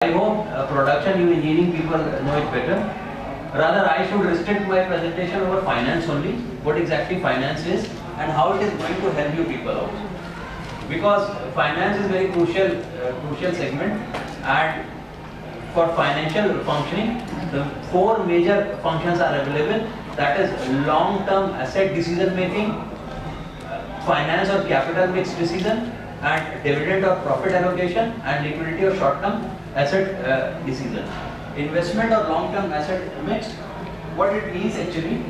I hope production you engineering people know it better. Rather, I should restrict my presentation over finance only, what exactly finance is and how it is going to help you people out. Because finance is very crucial segment, and for financial functioning, the four major functions are available. That is long-term asset decision making, finance or capital mix decision, and dividend or profit allocation, and liquidity or short-term asset decision. Investment or long-term asset mix, what it means actually,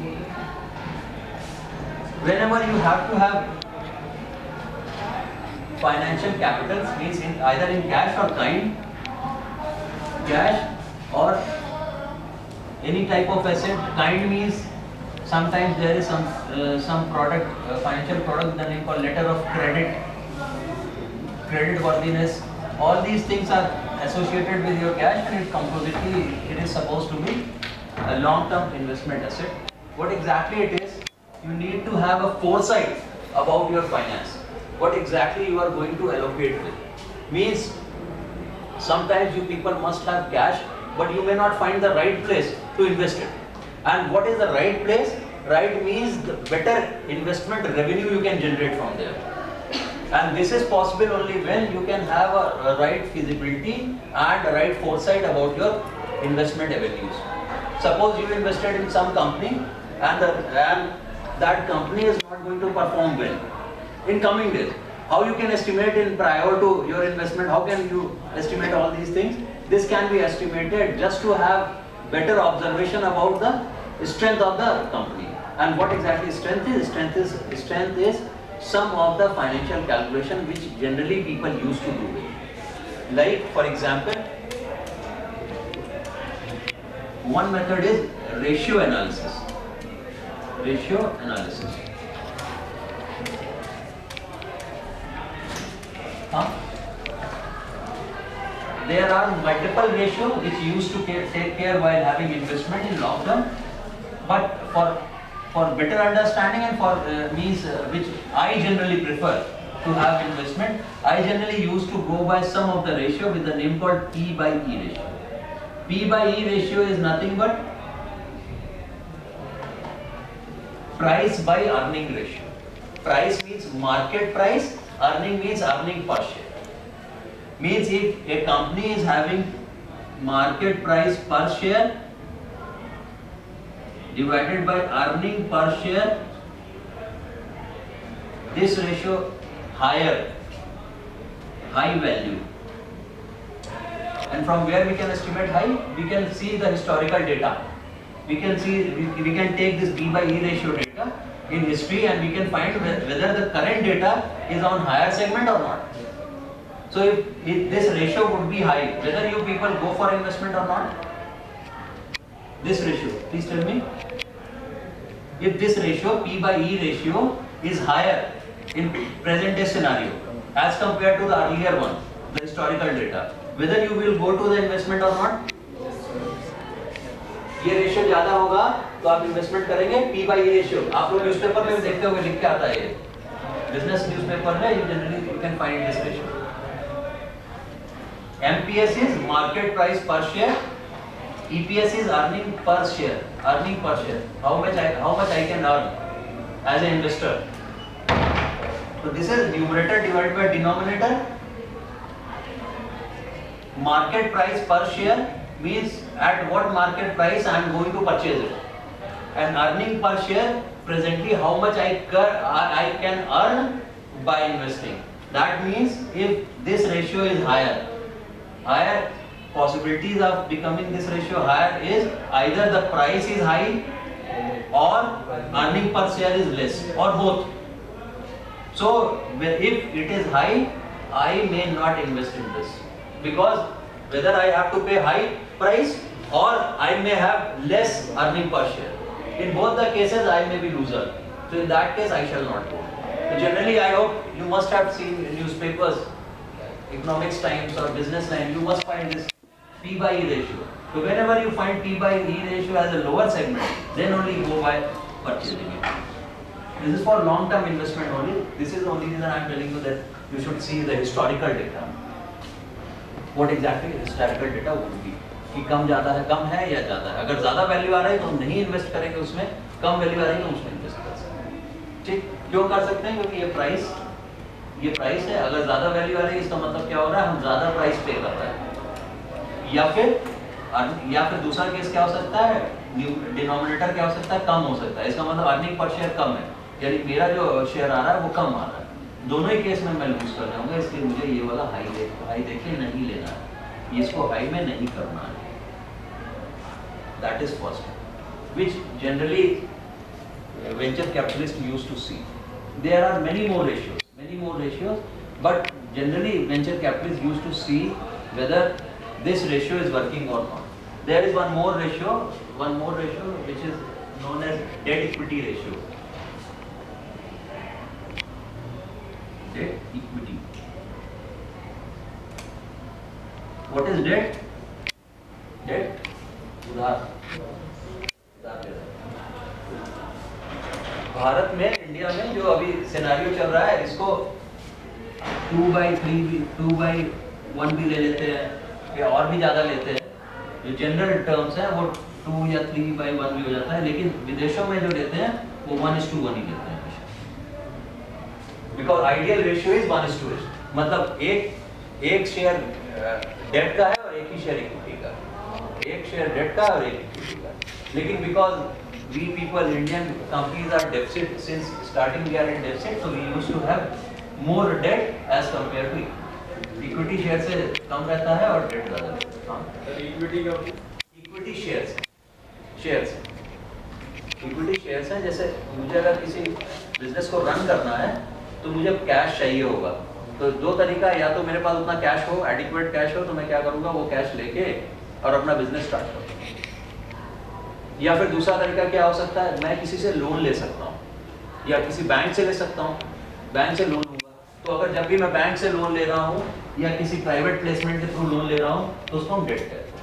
whenever you have to have financial capitals, means either in cash or cash or any type of asset. Kind means sometimes there is some product, financial product, the name called letter of credit worthiness. All these things are associated with your cash, and it is supposed to be a long-term investment asset. What exactly it is, you need to have a foresight about your finance. What exactly you are going to allocate with. Means sometimes you people must have cash, but you may not find the right place to invest it. And what is the right place? Right means the better investment revenue you can generate from there. And this is possible only when you can have a right feasibility and a right foresight about your investment avenues. Suppose you invested in some company and that company is not going to perform well in coming days. How you can estimate in prior to your investment? How can you estimate all these things? This can be estimated just to have better observation about the strength of the company. And what exactly strength is? Strength is some of the financial calculation which generally people used to do. Like for example, one method is ratio analysis. Ratio analysis. There are multiple ratios which used to take care while having investment in long term, but for better understanding and for means which I generally prefer to have investment, I generally used to go by some of the ratio with the name called P by E ratio. P by E ratio is nothing but price by earning ratio. Price means market price, earning means earning per share. Means if a company is having market price per share divided by earning per share, this ratio higher, high value. And from where we can estimate high? We can see the historical data. We can take this B by E ratio data in history, and we can find whether the current data is on higher segment or not. So if this ratio would be high, whether you people go for investment or not? This ratio, please tell me. If this ratio, P by E ratio, is higher in present day scenario as compared to the earlier one, the historical data, whether you will go to the investment or not? ये ratio ज्यादा होगा तो आप investment करेंगे. P by E ratio आप लोग newspaper में भी देखते होंगे, लिख के आता है ये बिजनेस न्यूज़पेपर में, you can find this ratio. MPS is market price per share. EPS is earning per share. How much I can earn as an investor. So this is numerator divided by denominator. Market price per share means at what market price I am going to purchase it. And earning per share, presently how much I can earn by investing. That means if this ratio is higher possibilities of becoming this ratio higher is either the price is high or earning per share is less, or both. So if it is high, I may not invest in this, because whether I have to pay high price or I may have less earning per share. In both the cases I may be loser. So in that case I shall not go. So generally I hope you must have seen in newspapers, Economics Times or Business Line, you must find this P by E ratio. So whenever you find P by E ratio as a lower segment, then only go by purchasing it. This is for long-term investment only. This is the only reason I am telling you that you should see the historical data. what exactly historical data would be कि कम ज़्यादा है, कम है या ज़्यादा है। अगर ज़्यादा value आ रही है तो हम नहीं इन्वेस्ट करेंगे उसमें, कम वैल्यू आ रही है तो उसमें इन्वेस्ट कर सकते हैं। ठीक, क्यों कर सकते हैं? क्योंकि ये प्राइस है, अगर ज़्यादा वैल्यू आ रही है इसका मतलब क्या हो रहा है, हम ज़्यादा प्राइस पे कर रहे हैं। या फिर दूसरा केस क्या हो सकता है, डिनोमिनेटर क्या हो सकता है, कम हो सकता है। इसका मतलब अर्निंग पर शेयर कम है, यानी मेरा जो शेयर आ रहा है वो कम आ रहा है। दोनों ही केस में मैं लूज कर जाऊंगा, इसलिए मुझे ये वाला हाई देख के नहीं लेना है, इसको हाई में नहीं करना है। That is first which generally venture capitalist use to see. There are many more ratios, but generally venture capitalists used to see whether this ratio is working or not. There is one more ratio which is known as debt equity ratio. Debt equity. What is debt? Debt उधार। भारत में, India में जो अभी scenario चल रहा है, इसको 2/1 भी ले लेते हैं या और भी ज़्यादा लेते हैं। जो जनरल टर्म्स हैं वो 2 या 3/1 भी हो जाता है, लेकिन विदेशों में जो लेते हैं वो 1:1 ही लेते हैं। बिकॉज आइडियल रेशियो इज 1:1, मतलब एक शेयर डेट का है और एक ही शेयर इक्विटी का, एक शेयर डेट का और एक इक्विटी का। लेकिन because we people, Indian companies are deficit since starting, we are in deficit, so we used to have more debt as compared to equity. Equity share से कम रहता है और debt ज़्यादा रहता है। इक्विटी का इक्विटी शेयर्स इक्विटी शेयर्स हैं। जैसे मुझे अगर किसी बिजनेस को रन करना है तो मुझे कैश चाहिए होगा, तो दो तरीका, या तो मेरे पास उतना कैश हो, एडिक्वेट कैश हो, तो मैं क्या करूँगा, वो कैश लेके और अपना बिजनेस स्टार्ट करूँगा। या फिर दूसरा तरीका क्या हो सकता है, मैं किसी से लोन ले सकता हूँ या किसी बैंक से ले सकता हूँ, बैंक से लोन लूँगा। तो अगर जब भी मैं बैंक से लोन ले रहा हूँ या किसी प्राइवेट प्लेसमेंट के थ्रू लोन ले रहा हूँ तो उसको हम डेट कहते हैं।